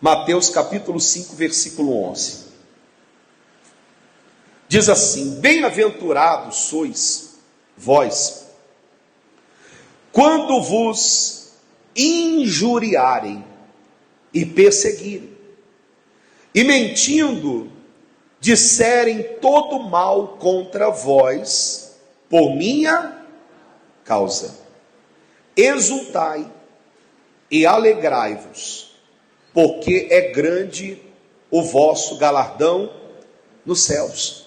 Mateus capítulo 5, versículo 11. Diz assim: bem-aventurados sois vós, quando vos injuriarem e perseguirem, e mentindo disserem todo mal contra vós, por minha causa. Exultai e alegrai-vos, porque é grande o vosso galardão nos céus.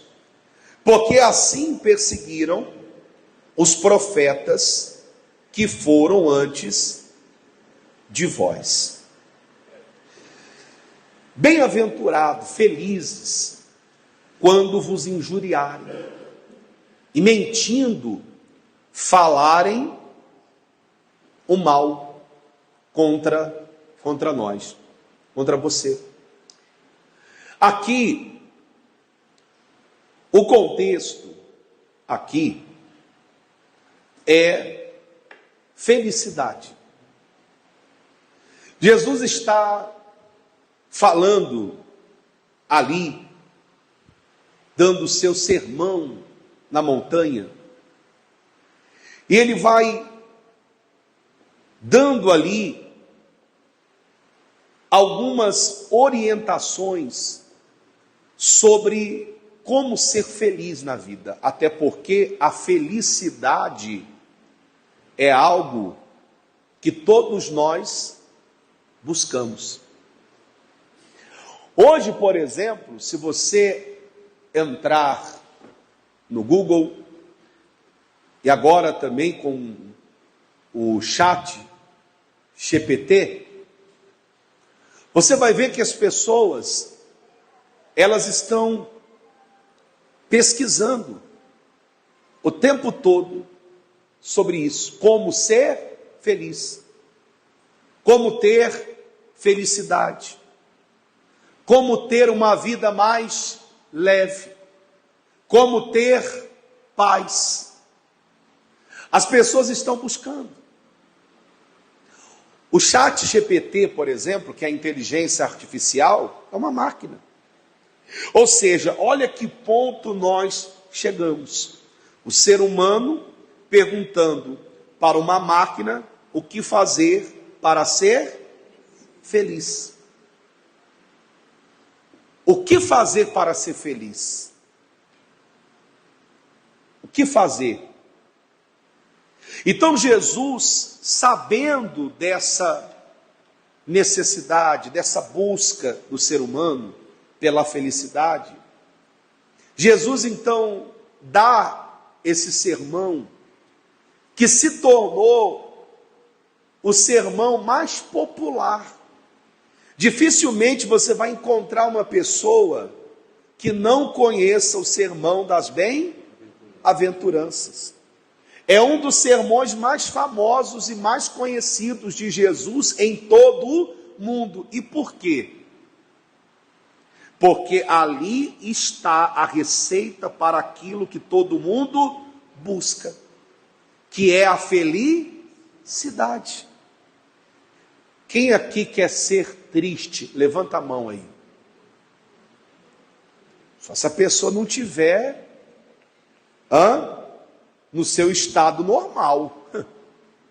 Porque assim perseguiram os profetas que foram antes de vós. Bem-aventurado, felizes, quando vos injuriarem e mentindo falarem o mal contra nós, contra você. Aqui, o contexto aqui é felicidade. Jesus está falando ali, dando o seu sermão na montanha, e ele vai dando ali algumas orientações sobre como ser feliz na vida, até porque a felicidade é algo que todos nós buscamos. Hoje, por exemplo, se você entrar no Google, e agora também com o chat GPT, você vai ver que as pessoas, elas estão pesquisando o tempo todo sobre isso, como ser feliz, como ter felicidade, como ter uma vida mais leve, como ter paz. As pessoas estão buscando. O chat GPT, por exemplo, que é a inteligência artificial, é uma máquina. Ou seja, olha que ponto nós chegamos. O ser humano perguntando para uma máquina o que fazer para ser feliz. O que fazer para ser feliz? O que fazer? Então Jesus, sabendo dessa necessidade, dessa busca do ser humano pela felicidade, Jesus então dá esse sermão que se tornou o sermão mais popular. Dificilmente você vai encontrar uma pessoa que não conheça o sermão das bem-aventuranças. É um dos sermões mais famosos e mais conhecidos de Jesus em todo o mundo. E por quê? Porque ali está a receita para aquilo que todo mundo busca, que é a felicidade. Quem aqui quer ser triste? Levanta a mão aí. Só se a pessoa não tiver no seu estado normal.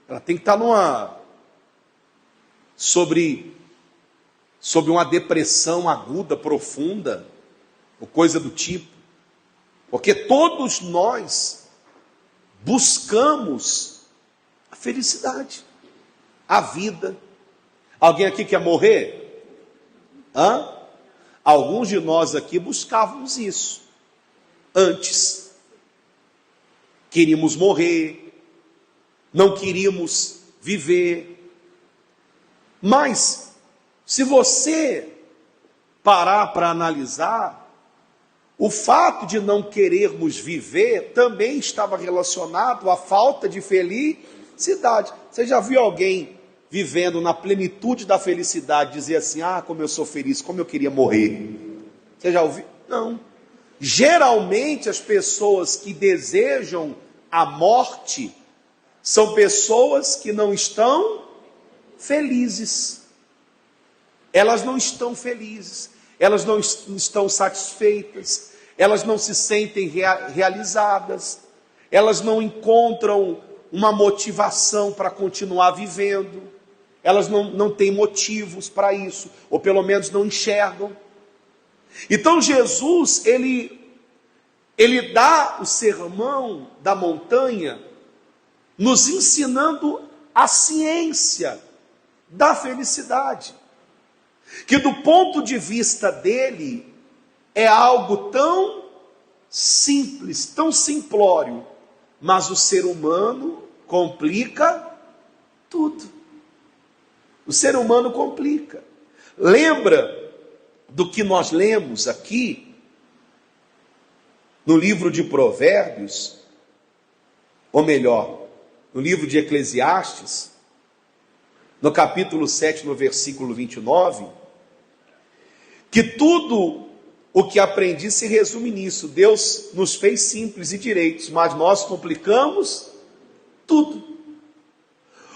Ela tem que estar sobre uma depressão aguda, profunda, ou coisa do tipo. Porque todos nós buscamos a felicidade, a vida. Alguém aqui quer morrer? Alguns de nós aqui buscávamos isso antes. Queríamos morrer, não queríamos viver. Mas, se você parar para analisar, o fato de não querermos viver também estava relacionado à falta de felicidade. Você já viu alguém vivendo na plenitude da felicidade dizer assim: como eu sou feliz, como eu queria morrer? Você já ouviu? Não. Geralmente as pessoas que desejam a morte são pessoas que não estão felizes. elas não estão felizes, elas não estão satisfeitas, elas não se sentem realizadas, elas não encontram uma motivação para continuar vivendo, elas não têm motivos para isso, ou pelo menos não enxergam. Então Jesus, ele dá o sermão da montanha, nos ensinando a ciência da felicidade, que do ponto de vista dele, é algo tão simples, tão simplório, mas o ser humano complica tudo. O ser humano complica. Lembra do que nós lemos aqui no livro de Provérbios, ou melhor, no livro de Eclesiastes, no capítulo 7, no versículo 29, que tudo o que aprendi se resume nisso: Deus nos fez simples e direitos, mas nós complicamos tudo.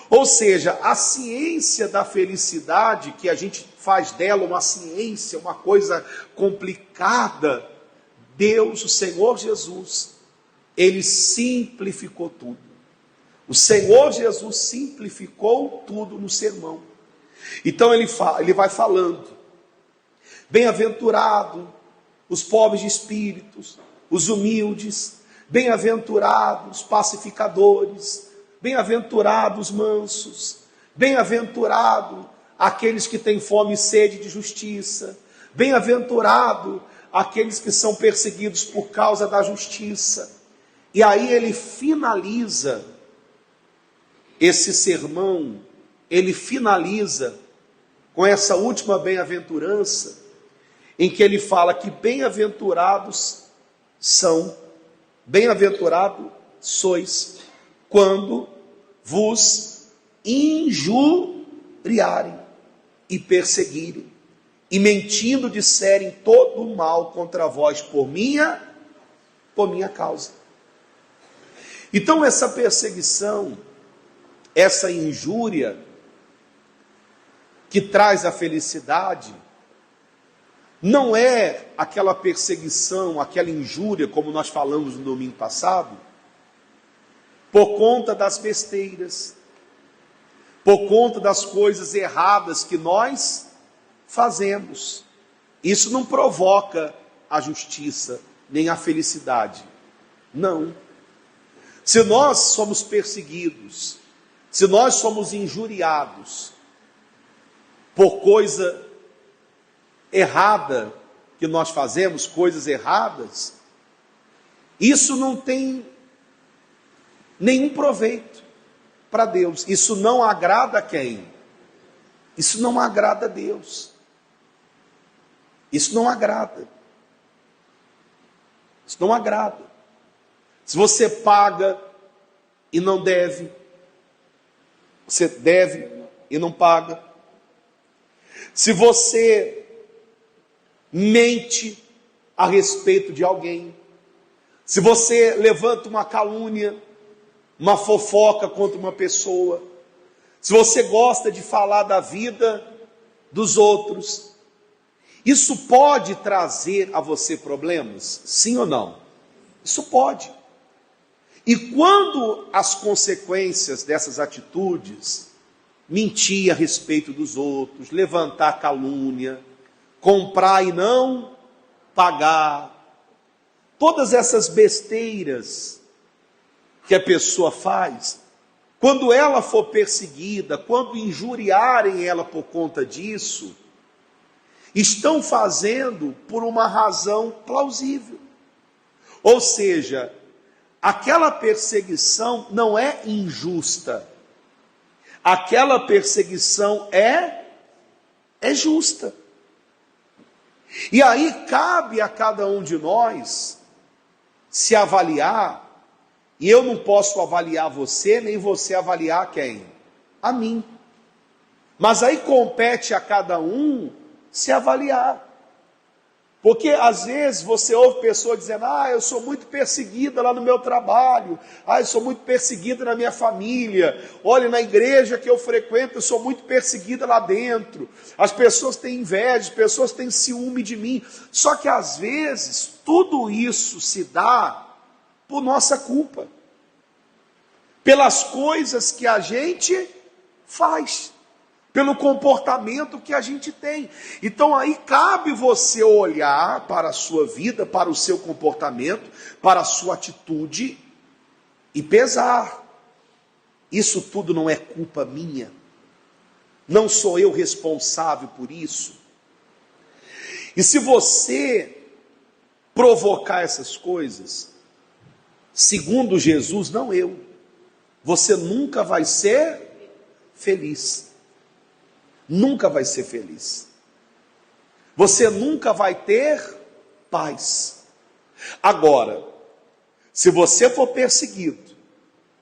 Ou seja, a ciência da felicidade, que a gente faz dela uma ciência, uma coisa complicada, Deus, o Senhor Jesus, ele simplificou tudo. O Senhor Jesus simplificou tudo no sermão. Então ele vai falando: bem-aventurado os pobres de espíritos, os humildes, bem-aventurados os pacificadores, bem-aventurados os mansos, bem-aventurado aqueles que têm fome e sede de justiça, bem-aventurado aqueles que são perseguidos por causa da justiça. E aí ele finaliza esse sermão, ele finaliza com essa última bem-aventurança, em que ele fala que bem-aventurados sois quando vos injuriarem e perseguirem, e mentindo disserem todo o mal contra vós por minha causa. Então essa perseguição, essa injúria que traz a felicidade, não é aquela perseguição, aquela injúria, como nós falamos no domingo passado, por conta das besteiras, por conta das coisas erradas que nós fazemos. Isso não provoca a justiça, nem a felicidade. Não. Se nós somos perseguidos, se nós somos injuriados por coisa errada que nós fazemos, coisas erradas, isso não tem nenhum proveito para Deus. Isso não agrada a quem? Isso não agrada a Deus. Isso não agrada. Isso não agrada. Se você paga e não deve, você deve e não paga. Se você mente a respeito de alguém, se você levanta uma calúnia, uma fofoca contra uma pessoa, se você gosta de falar da vida dos outros, isso pode trazer a você problemas? Sim ou não? Isso pode. E quando as consequências dessas atitudes, mentir a respeito dos outros, levantar calúnia, comprar e não pagar, todas essas besteiras que a pessoa faz, quando ela for perseguida, quando injuriarem ela por conta disso, estão fazendo por uma razão plausível. Ou seja, aquela perseguição não é injusta, aquela perseguição é justa. E aí cabe a cada um de nós se avaliar, e eu não posso avaliar você, nem você avaliar quem? A mim. Mas aí compete a cada um se avaliar. Porque às vezes você ouve pessoas dizendo: eu sou muito perseguida lá no meu trabalho, eu sou muito perseguida na minha família, olha, na igreja que eu frequento, eu sou muito perseguida lá dentro, as pessoas têm inveja, as pessoas têm ciúme de mim. Só que às vezes tudo isso se dá por nossa culpa, pelas coisas que a gente faz, pelo comportamento que a gente tem. Então aí cabe você olhar para a sua vida, para o seu comportamento, para a sua atitude e pesar. Isso tudo não é culpa minha, não sou eu responsável por isso. E se você provocar essas coisas, segundo Jesus, não eu, você nunca vai ser feliz. Nunca vai ser feliz. Você nunca vai ter paz. Agora, se você for perseguido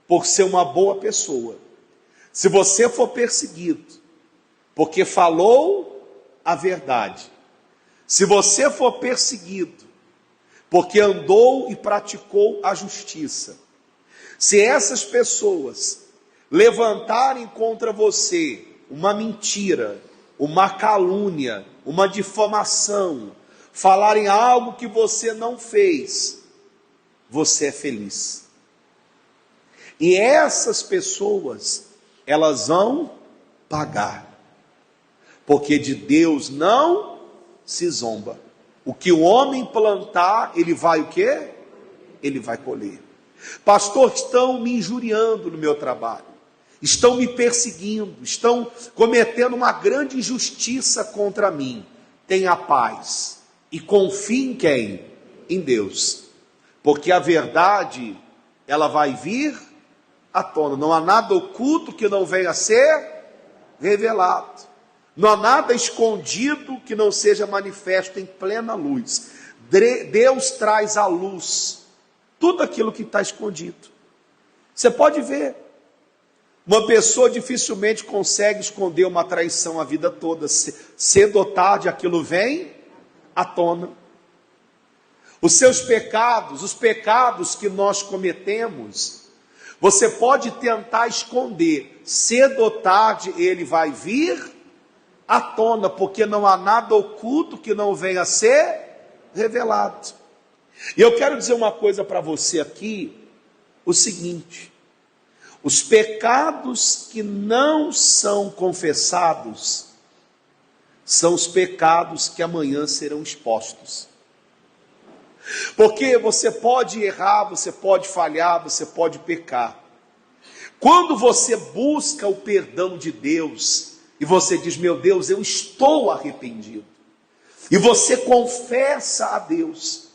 por ser uma boa pessoa, se você for perseguido porque falou a verdade, se você for perseguido porque andou e praticou a justiça, se essas pessoas levantarem contra você uma mentira, uma calúnia, uma difamação, falarem algo que você não fez, você é feliz. E essas pessoas, elas vão pagar, porque de Deus não se zomba. O que o homem plantar, ele vai o quê? Ele vai colher. Pastor, estão me injuriando no meu trabalho, estão me perseguindo, estão cometendo uma grande injustiça contra mim. Tenha paz e confie em quem? Em Deus, porque a verdade, ela vai vir à tona. Não há nada oculto que não venha a ser revelado, não há nada escondido que não seja manifesto em plena luz. Deus traz à luz tudo aquilo que está escondido. Você pode ver, uma pessoa dificilmente consegue esconder uma traição a vida toda. Cedo ou tarde aquilo vem à tona. Os seus pecados, os pecados que nós cometemos, você pode tentar esconder. Cedo ou tarde ele vai vir à tona, porque não há nada oculto que não venha a ser revelado. E eu quero dizer uma coisa para você aqui, o seguinte: os pecados que não são confessados são os pecados que amanhã serão expostos. Porque você pode errar, você pode falhar, você pode pecar. Quando você busca o perdão de Deus e você diz: meu Deus, eu estou arrependido, e você confessa a Deus,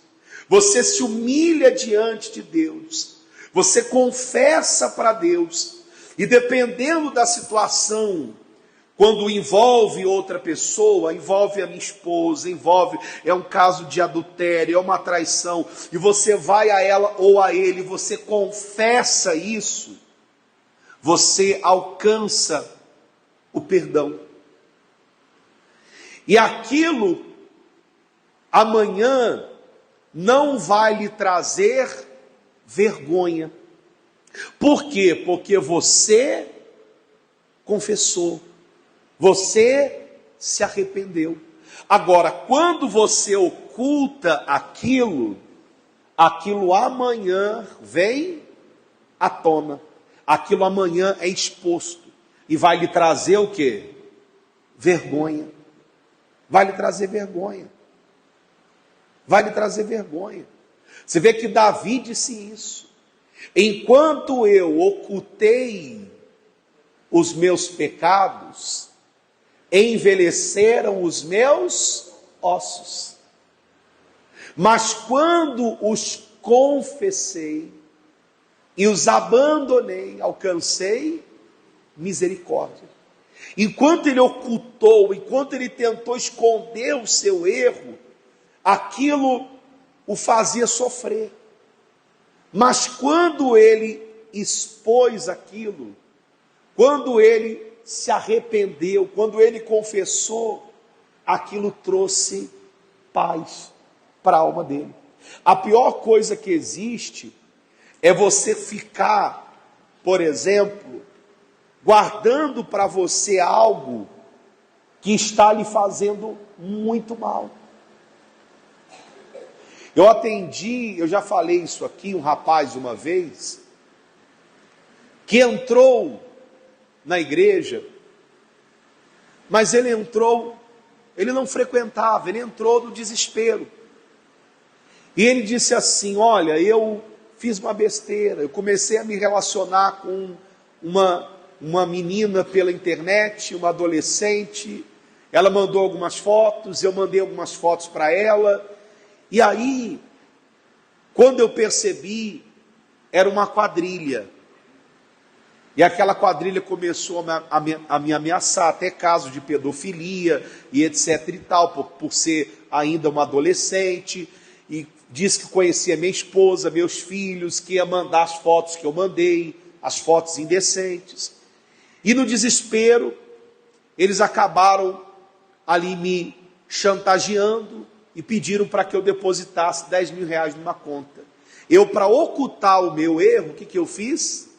você se humilha diante de Deus, você confessa para Deus, e dependendo da situação, quando envolve outra pessoa, envolve a minha esposa, é um caso de adultério, é uma traição, e você vai a ela ou a ele, você confessa isso, você alcança o perdão. E aquilo amanhã não vai lhe trazer vergonha. Por quê? Porque você confessou, você se arrependeu. Agora, quando você oculta aquilo amanhã vem à tona, aquilo amanhã é exposto, e vai lhe trazer o quê? Vergonha. Vai lhe trazer vergonha. Vai lhe trazer vergonha. Você vê que Davi disse isso: enquanto eu ocultei os meus pecados, envelheceram os meus ossos. Mas quando os confessei e os abandonei, alcancei misericórdia. Enquanto ele ocultou, enquanto ele tentou esconder o seu erro, aquilo o fazia sofrer. Mas quando ele expôs aquilo, quando ele se arrependeu, quando ele confessou, aquilo trouxe paz. para a alma dele. A pior coisa que existe é você ficar, por exemplo, guardando para você algo que está lhe fazendo muito mal. Eu já falei isso aqui, um rapaz uma vez, que entrou na igreja, mas ele não frequentava, ele entrou no desespero. E ele disse assim: olha, eu fiz uma besteira, eu comecei a me relacionar com uma menina pela internet, uma adolescente, ela mandou algumas fotos, eu mandei algumas fotos para ela, e aí, quando eu percebi, era uma quadrilha, e aquela quadrilha começou a me ameaçar, até casos de pedofilia e etc e tal, por ser ainda uma adolescente, e disse que conhecia minha esposa, meus filhos, que ia mandar as fotos que eu mandei, as fotos indecentes. E no desespero, eles acabaram ali me chantageando e pediram para que eu depositasse 10 mil reais numa conta. Eu, para ocultar o meu erro, o que eu fiz?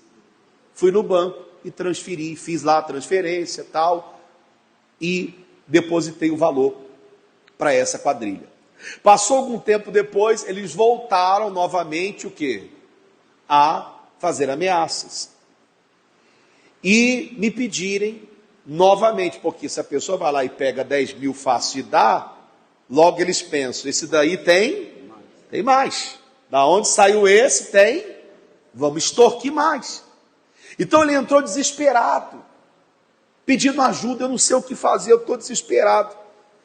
Fui no banco e transferi, fiz lá a transferência tal, e depositei o valor para essa quadrilha. Passou algum tempo depois, eles voltaram novamente o quê? A fazer ameaças. E me pedirem novamente, porque se a pessoa vai lá e pega 10 mil fácil de dar, logo eles pensam, esse daí tem mais. Da onde saiu esse? Tem, vamos extorquir mais. Então ele entrou desesperado, pedindo ajuda, eu não sei o que fazer, eu estou desesperado.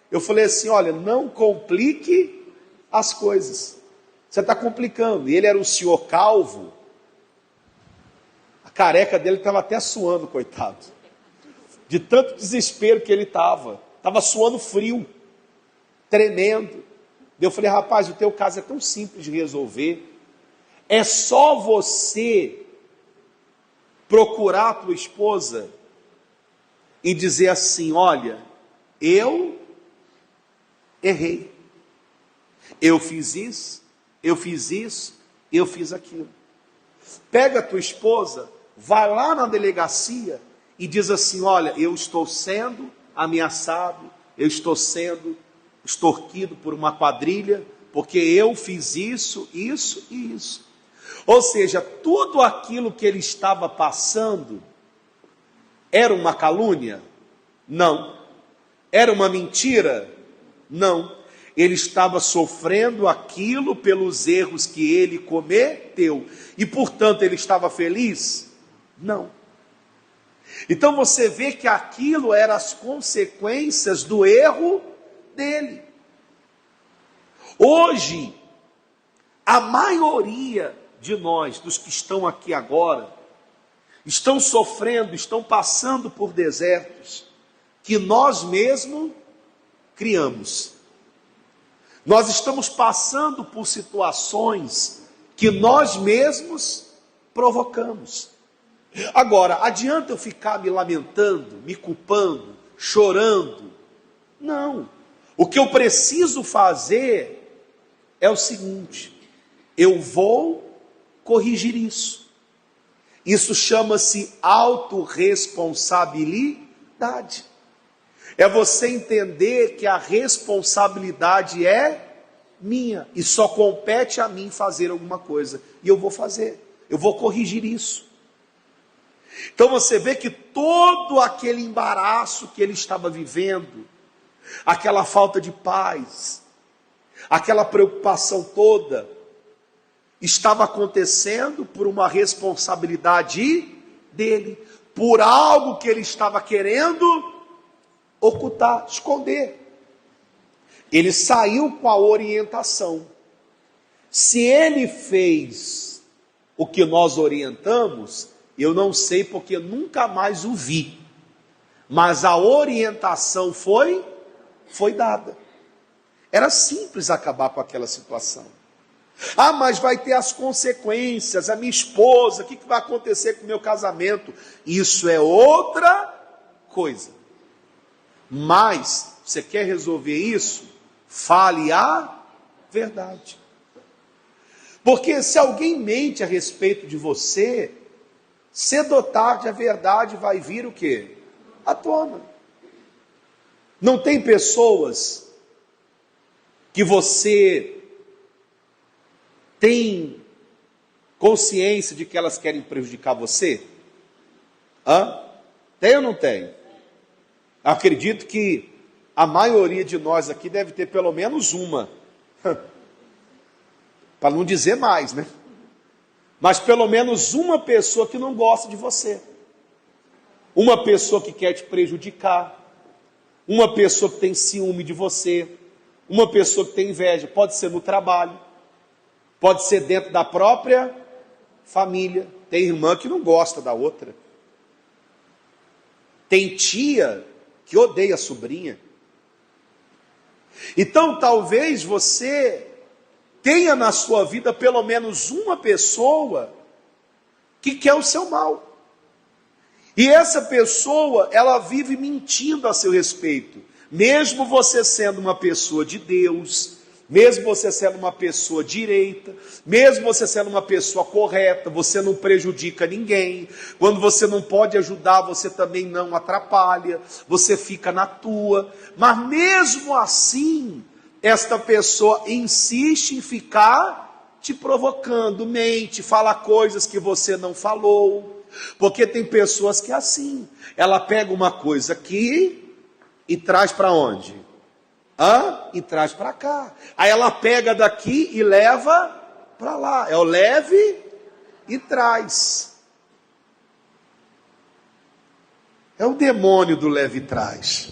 Eu falei assim: olha, não complique as coisas, você está complicando. E ele era um senhor calvo, a careca dele estava até suando, coitado, de tanto desespero que ele estava suando frio, tremendo. Eu falei: rapaz, o teu caso é tão simples de resolver, é só você procurar a tua esposa e dizer assim: olha, eu errei, eu fiz isso, eu fiz aquilo. Pega a tua esposa, vai lá na delegacia e diz assim: olha, eu estou sendo ameaçado, eu estou sendo extorquido por uma quadrilha, porque eu fiz isso e isso. Ou seja, tudo aquilo que ele estava passando era uma calúnia? Não. Era uma mentira? Não. Ele estava sofrendo aquilo pelos erros que ele cometeu. E, portanto, ele estava feliz? Não. Então você vê que aquilo eram as consequências do erro dele. Hoje, a maioria de nós, dos que estão aqui agora, estão sofrendo, estão passando por desertos que nós mesmos criamos. Nós estamos passando por situações que nós mesmos provocamos. Agora, adianta eu ficar me lamentando, me culpando, chorando? Não. O que eu preciso fazer é o seguinte: eu vou corrigir isso. Isso chama-se autorresponsabilidade. É você entender que a responsabilidade é minha e só compete a mim fazer alguma coisa. E eu vou fazer, eu vou corrigir isso. Então você vê que todo aquele embaraço que ele estava vivendo, aquela falta de paz, aquela preocupação toda, estava acontecendo por uma responsabilidade dele, por algo que ele estava querendo ocultar, esconder. Ele saiu com a orientação. Se ele fez o que nós orientamos, eu não sei porque nunca mais o vi, mas a orientação foi dada. Era simples acabar com aquela situação. Ah, mas vai ter as consequências, a minha esposa, o que vai acontecer com o meu casamento? Isso é outra coisa. Mas, você quer resolver isso? Fale a verdade. Porque se alguém mente a respeito de você, cedo ou tarde a verdade vai vir o quê? À tona. Não tem pessoas que você tem consciência de que elas querem prejudicar você? Tem ou não tem? Acredito que a maioria de nós aqui deve ter pelo menos uma. Para não dizer mais, né? Mas pelo menos uma pessoa que não gosta de você. Uma pessoa que quer te prejudicar. Uma pessoa que tem ciúme de você. Uma pessoa que tem inveja. Pode ser no trabalho. Pode ser dentro da própria família. Tem irmã que não gosta da outra. Tem tia que odeia a sobrinha. Então talvez você tenha na sua vida pelo menos uma pessoa que quer o seu mal. E essa pessoa, ela vive mentindo a seu respeito. Mesmo você sendo uma pessoa de Deus, mesmo você sendo uma pessoa direita, mesmo você sendo uma pessoa correta, você não prejudica ninguém. Quando você não pode ajudar, você também não atrapalha, você fica na tua. Mas mesmo assim, esta pessoa insiste em ficar te provocando, mente, fala coisas que você não falou. Porque tem pessoas que é assim, ela pega uma coisa aqui e traz para onde? E traz para cá. Aí ela pega daqui e leva para lá. É o leve e traz. É o demônio do leve e traz.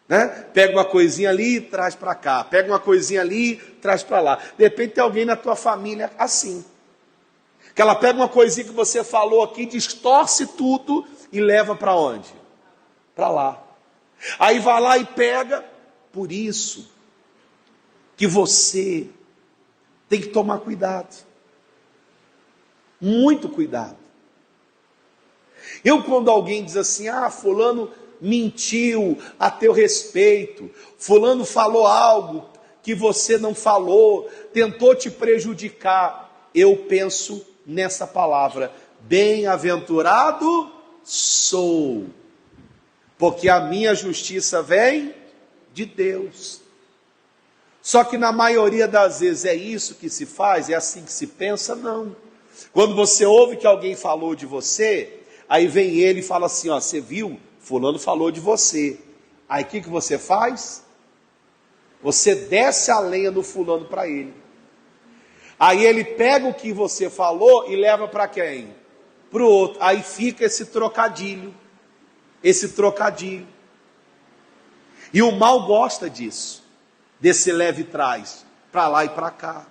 Né? Pega uma coisinha ali e traz para cá. Pega uma coisinha ali e traz para lá. De repente tem alguém na tua família assim. Que ela pega uma coisinha que você falou aqui, distorce tudo e leva para onde? Para lá. Aí vai lá e pega. Por isso que você tem que tomar cuidado. Muito cuidado. Quando alguém diz assim, fulano mentiu a teu respeito, fulano falou algo que você não falou, tentou te prejudicar, eu penso nessa palavra, bem-aventurado sou, porque a minha justiça vem de Deus. Só que na maioria das vezes é isso que se faz, é assim que se pensa? Não. Quando você ouve que alguém falou de você, aí vem ele e fala assim, você viu? Fulano falou de você. Aí o que você faz? Você desce a lenha no fulano para ele. Aí ele pega o que você falou e leva para quem? Para o outro. Aí fica esse trocadilho. E o mal gosta disso. Desse leve e traz. Para lá e para cá.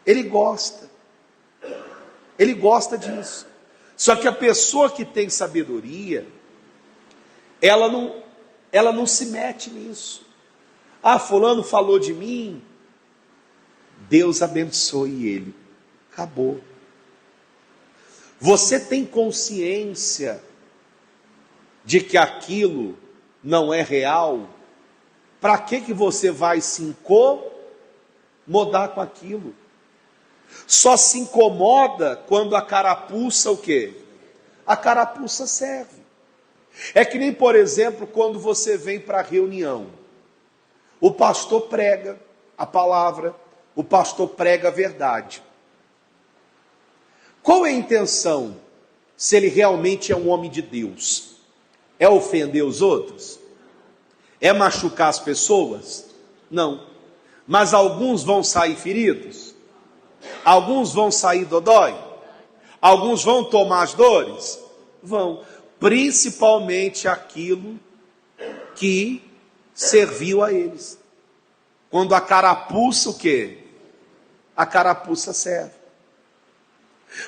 Ele gosta disso. Só que a pessoa que tem sabedoria, ela não se mete nisso. Fulano falou de mim, Deus abençoe ele. Acabou. Você tem consciência de que aquilo não é real? Para que você vai se incomodar com aquilo? Só se incomoda quando a carapuça o quê? A carapuça serve. É que nem, por exemplo, quando você vem para a reunião. O pastor prega a palavra, o pastor prega a verdade. Qual é a intenção? Se ele realmente é um homem de Deus? É ofender os outros? É machucar as pessoas? Não. Mas alguns vão sair feridos? Alguns vão sair dodói? Alguns vão tomar as dores? Vão. Principalmente aquilo que serviu a eles. Quando a carapuça, o quê? A carapuça serve.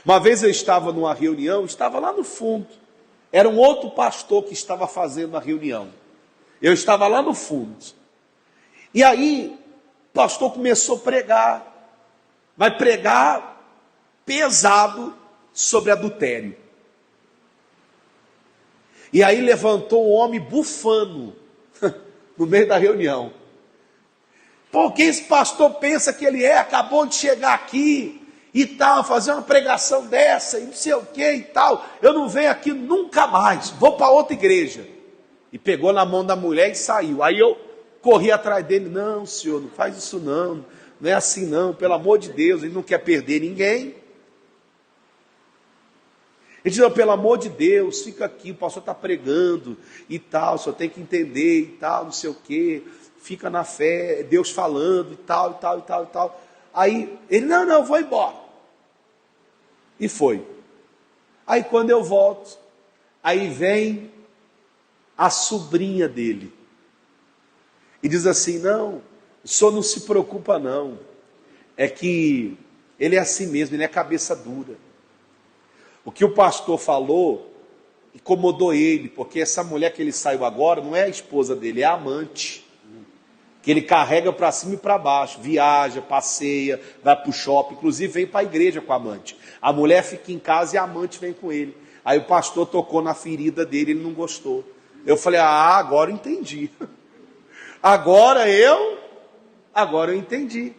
Uma vez eu estava numa reunião, estava lá no fundo. Era um outro pastor que estava fazendo a reunião. Eu estava lá no fundo. E aí, o pastor começou a pregar. Vai pregar pesado sobre adultério. E aí levantou um homem bufando no meio da reunião. Porque esse pastor pensa que ele acabou de chegar aqui e tal, fazer uma pregação dessa e não sei o que e tal. Eu não venho aqui nunca mais, vou para outra igreja. E pegou na mão da mulher e saiu. Aí eu corri atrás dele: não, senhor, não faz isso não, não é assim não, pelo amor de Deus, ele não quer perder ninguém. Ele disse: não, pelo amor de Deus, fica aqui, o pastor está pregando e tal, só tem que entender e tal, não sei o que, fica na fé, Deus falando e tal, e tal, e tal, e tal. Aí ele: não, eu vou embora. E foi. Aí quando eu volto, aí vem a sobrinha dele e diz assim: não, o senhor não se preocupa não, é que ele é assim mesmo, ele é cabeça dura. O que o pastor falou incomodou ele, porque essa mulher que ele saiu agora não é a esposa dele, é a amante, que ele carrega para cima e para baixo, viaja, passeia, vai para o shopping, inclusive vem para a igreja com a amante. A mulher fica em casa e a amante vem com ele. Aí o pastor tocou na ferida dele, ele não gostou. Eu falei: agora eu entendi. Agora eu entendi.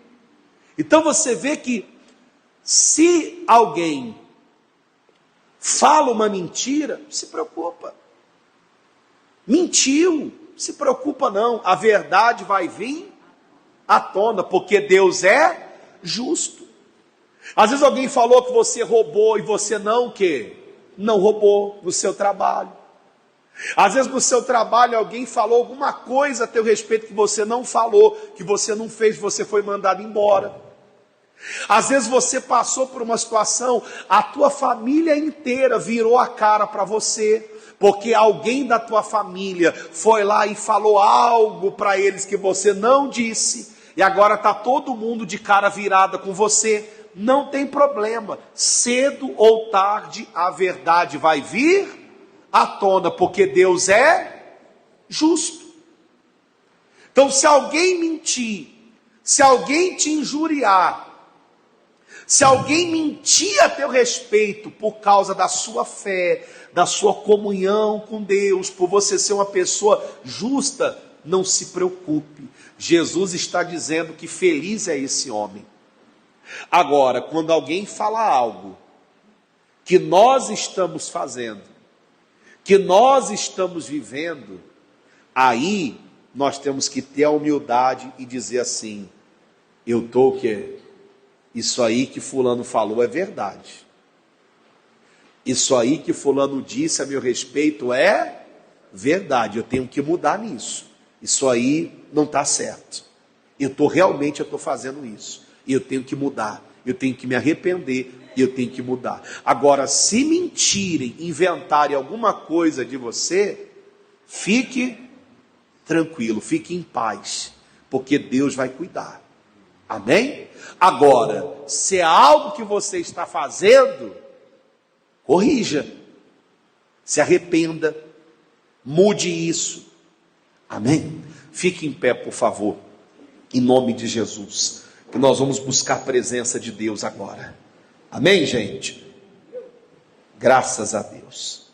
Então você vê que se alguém fala uma mentira, se preocupa. Mentiu, se preocupa não. A verdade vai vir à tona, porque Deus é justo. Às vezes alguém falou que você roubou e você não roubou no seu trabalho. Às vezes no seu trabalho alguém falou alguma coisa a teu respeito que você não falou, que você não fez, você foi mandado embora. Às vezes você passou por uma situação, a tua família inteira virou a cara para você, porque alguém da tua família foi lá e falou algo para eles que você não disse, e agora está todo mundo de cara virada com você. Não tem problema, cedo ou tarde a verdade vai vir à tona, porque Deus é justo. Então, se alguém mentir, se alguém te injuriar, se alguém mentir a teu respeito por causa da sua fé, da sua comunhão com Deus, por você ser uma pessoa justa, não se preocupe. Jesus está dizendo que feliz é esse homem. Agora, quando alguém fala algo que nós estamos fazendo, que nós estamos vivendo, aí nós temos que ter a humildade e dizer assim: eu estou o quê? Isso aí que fulano falou é verdade. Isso aí que fulano disse a meu respeito é verdade. Eu tenho que mudar nisso. Isso aí não está certo. Eu estou fazendo isso. E eu tenho que mudar. Eu tenho que me arrepender. E eu tenho que mudar. Agora, se mentirem, inventarem alguma coisa de você, fique tranquilo, fique em paz. Porque Deus vai cuidar. Amém? Agora, se é algo que você está fazendo, corrija, se arrependa, mude isso. Amém? Fique em pé, por favor, em nome de Jesus, que nós vamos buscar a presença de Deus agora. Amém, gente? Graças a Deus.